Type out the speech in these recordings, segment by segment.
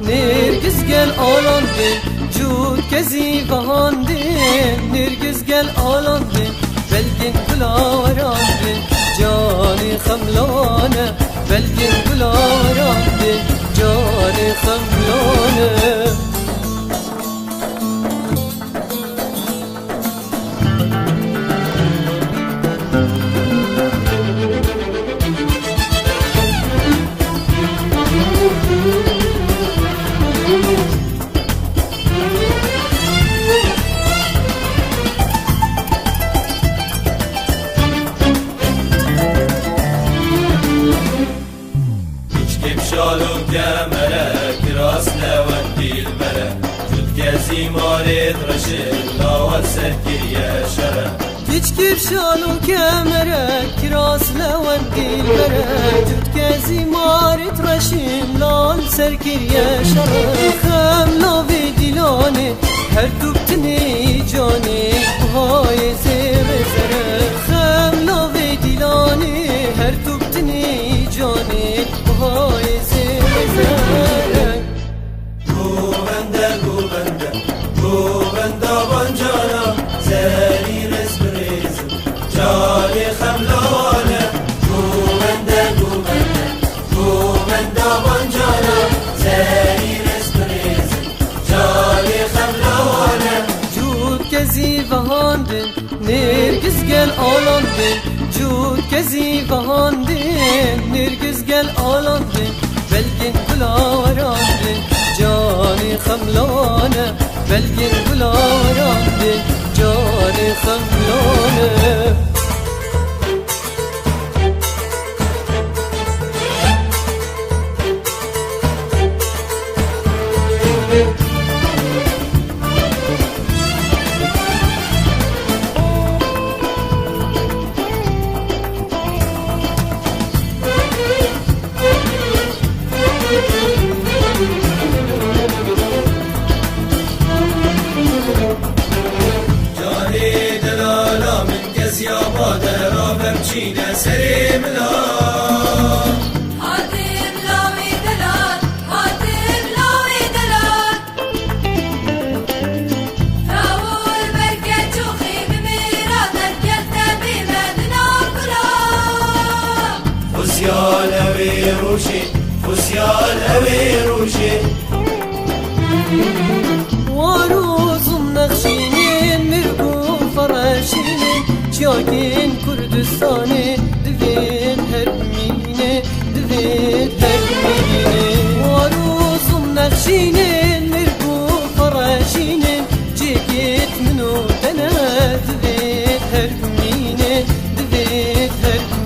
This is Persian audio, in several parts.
نرگس گل آلاندن جود کزی بهاندن نرگس گل آلاندن بلگن گلاراندن جان خملانه بلگن گلاراندن جان خملانه تشكر شالو كامرة كراس لون ديل برا تتكازي مارت رشيم لال سركر يا شرا خام لافي ديلاني هر دوبتني جاني وهاي زير زرا خام لافي ديلاني هر دوبتني جاني وهاي زير زرا گوبنده گوبنده گوبنده بانجانا زری رزبریز جانی خملانه گوبنده گوبنده گوبنده بانجانا زری رزبریز جانی خملانه جود کزی بهاندن نرگس گل آلاندن جود کزی بهاندن نرگس گل آلاندن بلگن گلاراندن جانی خملانه بلگن گلاراندن جانی خملانه چینه سری ملا حاتم لاوی دلال حاتم لاوی دلال راول برکت چوخی بمیرادت گلته بیمدنا کلا فسیال اوی روشی فسیال اوی روشی واروزم نخشینین مرگو فراشینین جاگین کردستانی دوین هرمینه دوین هرمینه واروزم نخشینین مرگو فراشینین جاگیت منو دنا دوین هرمینه دوین هرمینه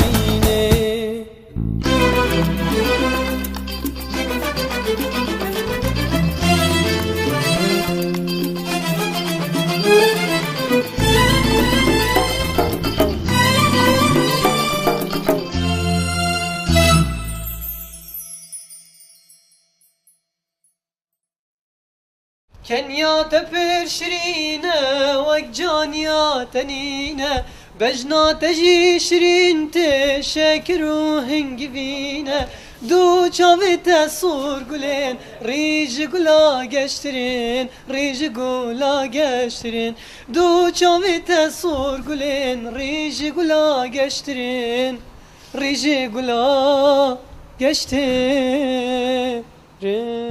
كنيا تفر شرينة وجانيا تنينة بجنا تجي شرين تشكرو هنجبينة دو چاوت سور گلين ريج گلا گشترين ريج گلا گشترين دو چاوت سور گلين ريج گلا گشترين ریجی گلا گشته ره